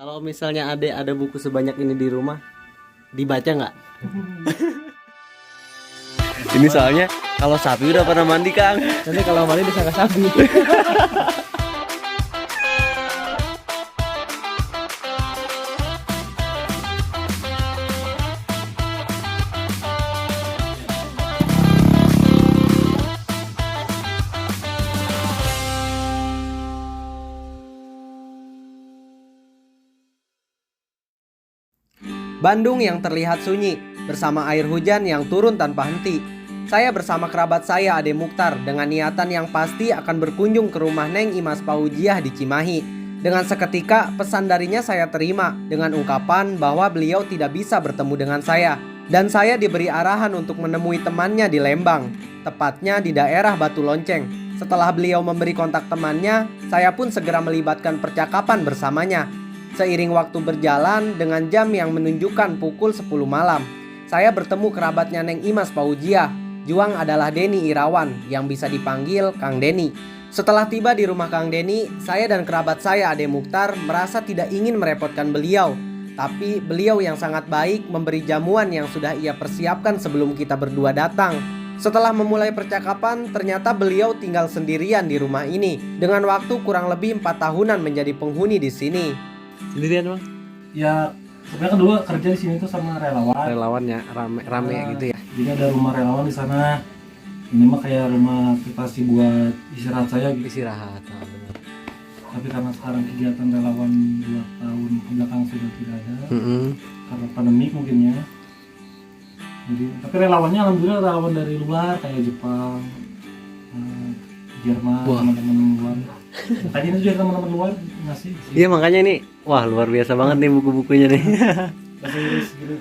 Kalau misalnya ada buku sebanyak ini di rumah, dibaca nggak? Ini soalnya kalau sapi udah pernah mandi, Kang. Nanti kalau mandi disangka sapi. Bandung yang terlihat sunyi, bersama air hujan yang turun tanpa henti. Saya bersama kerabat saya Ade Mukhtar dengan niatan yang pasti akan berkunjung ke rumah Neng Imas Paujiah di Cimahi. Dengan seketika pesan darinya saya terima dengan ungkapan bahwa beliau tidak bisa bertemu dengan saya. Dan saya diberi arahan untuk menemui temannya di Lembang, tepatnya di daerah Batu Lonceng. Setelah beliau memberi kontak temannya, saya pun segera melibatkan percakapan bersamanya. Seiring waktu berjalan dengan jam yang menunjukkan pukul 10 malam, saya bertemu kerabatnya Neng Imas Paujiah. Juang adalah Denny Irawan yang bisa dipanggil Kang Denny. Setelah tiba di rumah Kang Denny, saya dan kerabat saya Ade Mukhtar merasa tidak ingin merepotkan beliau. Tapi beliau yang sangat baik memberi jamuan yang sudah ia persiapkan sebelum kita berdua datang. Setelah memulai percakapan, ternyata beliau tinggal sendirian di rumah ini dengan waktu kurang lebih 4 tahunan menjadi penghuni di sini. Sendirian, Bang? Ya sebenarnya kan dulu kerja di sini tuh sama relawan. Relawannya rame gitu ya. Jadi ada rumah relawan di sana. Ini mah kayak rumah privasi buat istirahat saya gitu. Istirahat. Benar. Tapi karena sekarang kegiatan relawan 2 tahun kebelakang sudah tidak ada karena pandemi mungkin ya. Jadi tapi relawannya alhamdulillah relawan dari luar kayak Jepang, Jerman, teman-teman luar. Makanya ini juga teman-teman luar ngasih. Iya, makanya ini wah luar biasa banget nih buku-bukunya nih. Bahasa Inggris gitu.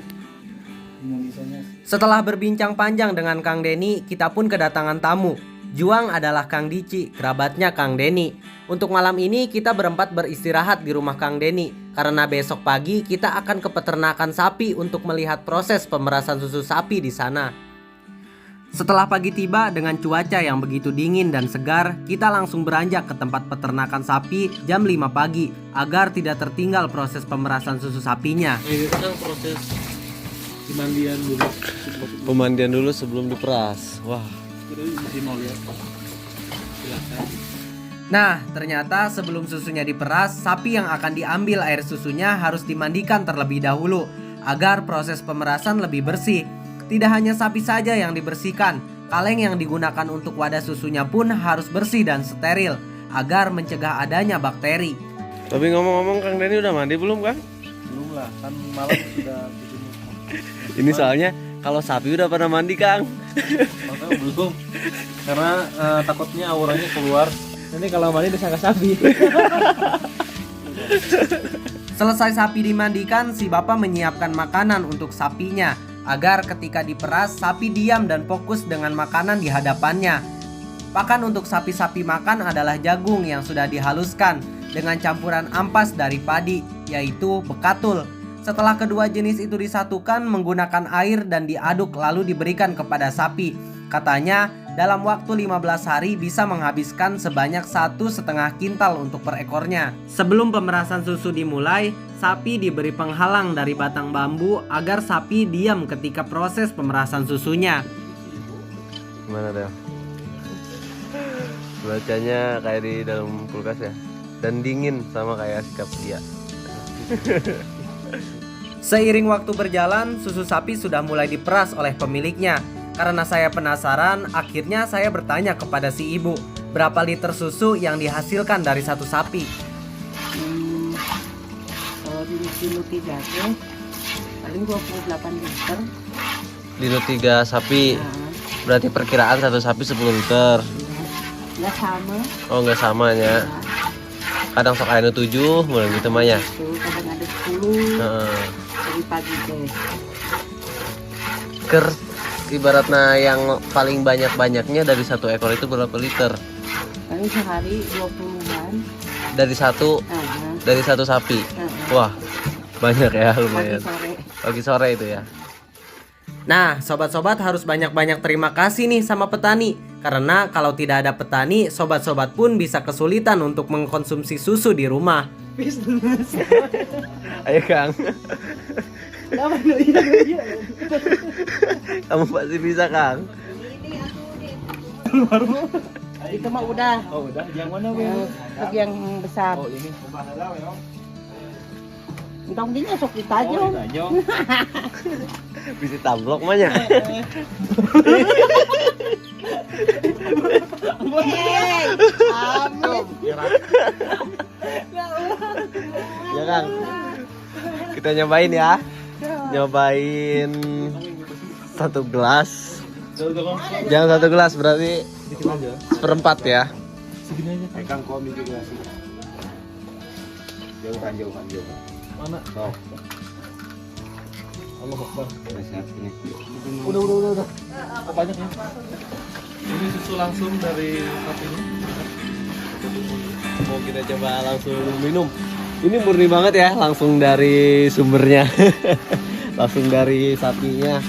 Indonesia-nya. Setelah berbincang panjang dengan Kang Denny, kita pun kedatangan tamu. Juang adalah Kang Dici, kerabatnya Kang Denny. Untuk malam ini kita berempat beristirahat di rumah Kang Denny karena besok pagi kita akan ke peternakan sapi untuk melihat proses pemerasan susu sapi di sana. Setelah pagi tiba dengan cuaca yang begitu dingin dan segar, kita langsung beranjak ke tempat peternakan sapi jam 5 pagi agar tidak tertinggal proses pemerasan susu sapinya. Ini kan proses pemandian dulu. Pemandian dulu sebelum diperas. Wah. Jadi masih mau lihat. Silakan. Nah, ternyata sebelum susunya diperas, sapi yang akan diambil air susunya harus dimandikan terlebih dahulu agar proses pemerasan lebih bersih. Tidak hanya sapi saja yang dibersihkan, kaleng yang digunakan untuk wadah susunya pun harus bersih dan steril agar mencegah adanya bakteri. Tapi ngomong-ngomong, Kang Denny udah mandi belum, Kang? Belum lah, kan malam sudah begini. Ini soalnya kalau sapi udah pernah mandi, Kang. Makanya belum. Karena takutnya auranya keluar. Nanti kalau mandi disangka sapi. Selesai sapi dimandikan, si bapak menyiapkan makanan untuk sapinya agar ketika diperas sapi diam dan fokus dengan makanan di hadapannya. Pakan untuk sapi-sapi makan adalah jagung yang sudah dihaluskan dengan campuran ampas dari padi, yaitu bekatul. Setelah kedua jenis itu disatukan menggunakan air dan diaduk lalu diberikan kepada sapi. Katanya dalam waktu 15 hari bisa menghabiskan sebanyak 1,5 kintal untuk per ekornya. Sebelum pemerasan susu dimulai, sapi diberi penghalang dari batang bambu agar sapi diam ketika proses pemerasan susunya. Gimana, Del? Bacanya kayak di dalam kulkas ya. Dan dingin sama kayak sikap dia. Seiring waktu berjalan, susu sapi sudah mulai diperas oleh pemiliknya. Karena saya penasaran, akhirnya saya bertanya kepada si ibu, berapa liter susu yang dihasilkan dari satu sapi. Kalau di kilo 3 tuh paling 28 liter. Dino 3 sapi. Nah, Berarti perkiraan satu sapi 10 liter. nggak sama. Oh, nggak samanya. Kadang sok anu 7, mulai gitu mah ya. Itu kadang ada 10 Heeh. dari pagi teh. Ker ibaratnya yang paling banyak-banyaknya dari satu ekor itu berapa liter? Paling sehari 20-an. Dari satu sapi. Wah, banyak ya Pagi lumayan. sore. Pagi sore itu ya. Nah, sobat-sobat harus banyak-banyak terima kasih nih sama petani. Karena kalau tidak ada petani, sobat-sobat pun bisa kesulitan untuk mengkonsumsi susu di rumah. Ayo Kang. Kamu pasti bisa Kang. Itu mah udah. Oh udah, yang mana Untuk yang besar. Oh ini. Entong dia sok ditajong. Bisa tamblok mah nya. Hey, amin. Ya Kang. Kita nyobain ya. Nyobain 1 gelas. Jangan 1 gelas berarti seperempat ya. Segini aja kan. Kang komi juga sih. Jauhan. Mana? Sok. Allah Akbar. Ini. Udah. Banyak ya. Ini susu langsung dari sapinya. Mau kita coba langsung minum. Ini murni banget ya, langsung dari sumbernya. Langsung dari sapinya.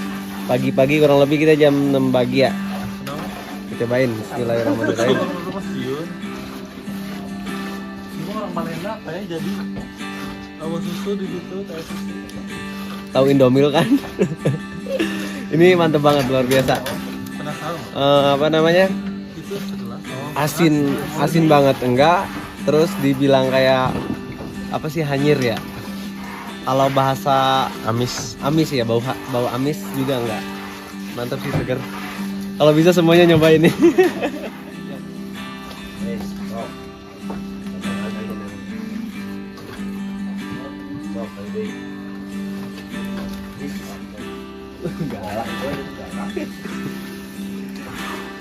Pagi-pagi kurang lebih kita jam 6 pagi ya. Kita cobain. Bismillahirrahmanirrahim. Ini orang Malenda kayak jadi awal susu di situ kayak susu. Tahu Indomil kan? Ini mantep banget, luar biasa. Penasaran? Apa namanya? Itu segelas. Asin banget enggak? Terus dibilang kayak apa sih, hanyir ya? Kalau bahasa amis ya, bau amis juga enggak. Mantap sih, seger. Kalau bisa semuanya nyobain nih.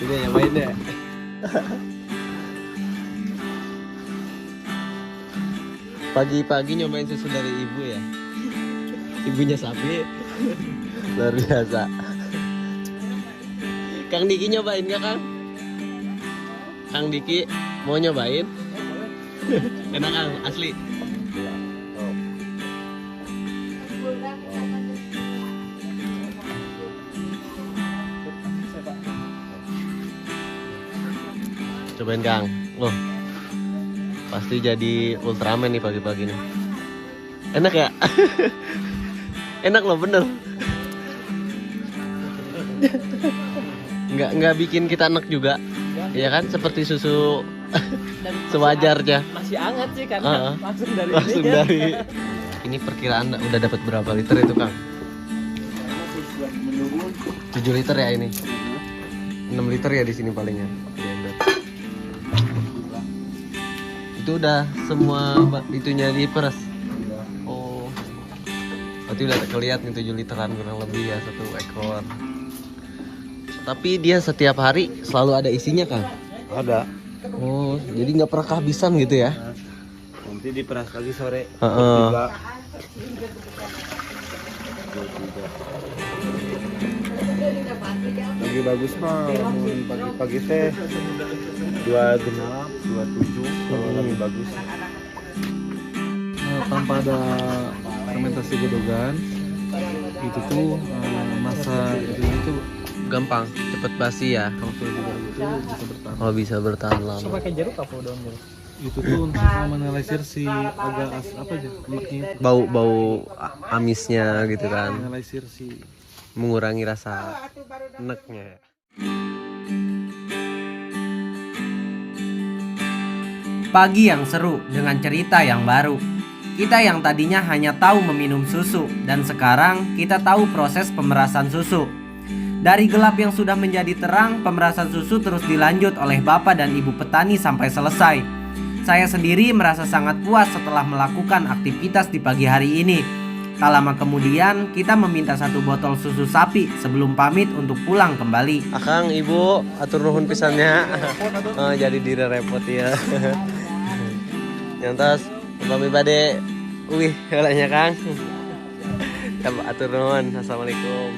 Udah nyobain deh. Pagi-pagi nyobain susu dari ibu ya. Ibunya sapi. Luar biasa. Kang Diki nyobain gak Kang? Kang Diki mau nyobain? Enak Kang, asli. Cobain Kang. Loh. Pasti jadi Ultraman nih pagi-pagi nih. Enak ya? Enak loh, bener. Nggak bikin kita enak juga. Iya kan, seperti susu sewajarnya. Masih hangat sih karena langsung dari ini. Dari ini perkiraan udah dapat berapa liter itu Kang? 7 liter ya ini. 6 liter ya di sini palingnya. Itu udah semua itunya diperes. Oh. Berarti udah kelihatan nih 7 literan kurang lebih ya, 1 ekor. Tapi dia setiap hari selalu ada isinya Kang? Ada. Oh, jadi nggak pernah kehabisan gitu ya? Nanti diperas lagi sore. Heeh. Lagi bagus mah, pagi-pagi teh 26, 27 kalau lagi bagus. Tanpa ada fermentasi godogan, itu tuh masa itu Gampang, cepet basi ya. kalau sudah juga itu bisa bertahan. Oh, bisa bertahan lama. Pakai jeruk apa daun jeruk? Itu tuh untuk menelisir si agak apa aja lemaknya itu. Bau amisnya gitu kan. Menelisir si Mengurangi rasa enaknya. Pagi yang seru dengan cerita yang baru. Kita yang tadinya hanya tahu meminum susu dan sekarang kita tahu proses pemerasan susu. Dari gelap yang sudah menjadi terang, pemerasan susu terus dilanjut oleh bapak dan ibu petani sampai selesai. Saya sendiri merasa sangat puas setelah melakukan aktivitas di pagi hari ini. Tak lama kemudian kita meminta 1 botol susu sapi sebelum pamit untuk pulang kembali. Akang, ibu, atur nuhun pisannya. Oh, jadi diri repot ya. Nyantos, kami bade, wih, kalanya Kang. Atur nuhun, assalamualaikum.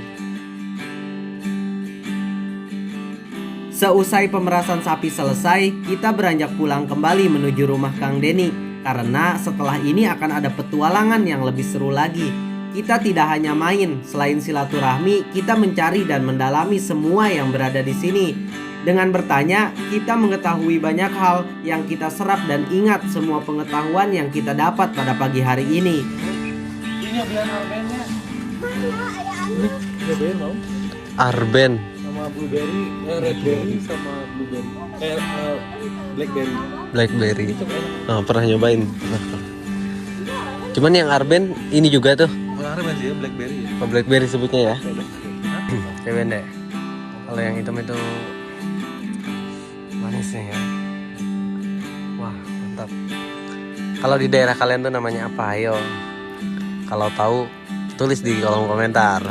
Seusai pemerasan sapi selesai, kita beranjak pulang kembali menuju rumah Kang Denny. Karena setelah ini akan ada petualangan yang lebih seru lagi. kita tidak hanya main, selain silaturahmi, kita mencari dan mendalami semua yang berada di sini. Dengan bertanya, kita mengetahui banyak hal yang kita serap dan ingat semua pengetahuan yang kita dapat pada pagi hari ini. Ini biar arbennya. Ini blueberry mau? Arben. Sama blueberry, red berry sama blueberry. Blackberry. Blackberry. Ini coba enak. Oh, pernah nyobain. Cuman yang Arben ini juga tuh. Arben sih ya, blackberry. Oh, Blackberry sebutnya ya. Cobain deh. Kalau yang hitam itu manisnya ya. Wah, mantap. Kalau di daerah kalian tuh namanya apa? Ayo. Kalau tahu tulis di kolom komentar.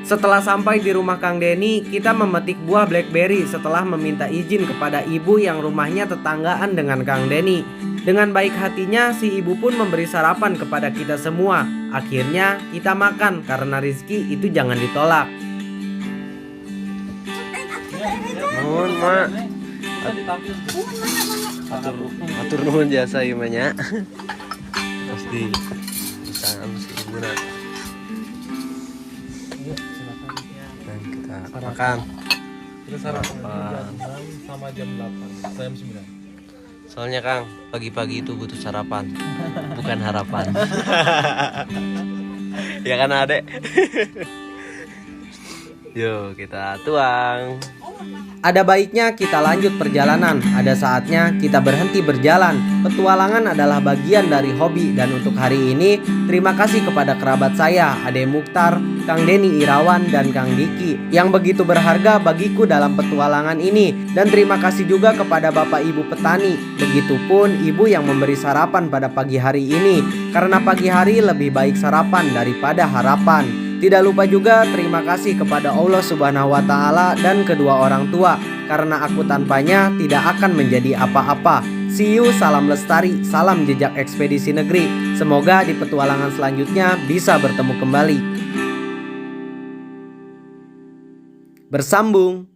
Setelah sampai di rumah Kang Denny, kita memetik buah blackberry setelah meminta izin kepada ibu yang rumahnya tetanggaan dengan Kang Denny. Dengan baik hatinya, si ibu pun memberi sarapan kepada kita semua. Akhirnya kita makan karena rezeki itu jangan ditolak. Nuhun, Mak. Atur nuhun jasa ieu mah nya. Pasti bisa si ibu na. Dan kita makan. Kita sarapan sama jam 8, jam 9. Soalnya Kang, pagi-pagi itu butuh sarapan, bukan harapan. Ya kan Adek? Yuk kita tuang. Ada baiknya kita lanjut perjalanan, ada saatnya kita berhenti berjalan. Petualangan adalah bagian dari hobi dan untuk hari ini terima kasih kepada kerabat saya, Ade Mukhtar, Kang Denny Irawan, dan Kang Diki yang begitu berharga bagiku dalam petualangan ini. Dan terima kasih juga kepada Bapak Ibu petani, begitupun Ibu yang memberi sarapan pada pagi hari ini. Karena pagi hari lebih baik sarapan daripada harapan. Tidak lupa juga terima kasih kepada Allah Subhanahu wa Ta'ala dan kedua orang tua, karena aku tanpanya tidak akan menjadi apa-apa. See you, salam lestari, salam jejak ekspedisi negeri. Semoga di petualangan selanjutnya bisa bertemu kembali. Bersambung.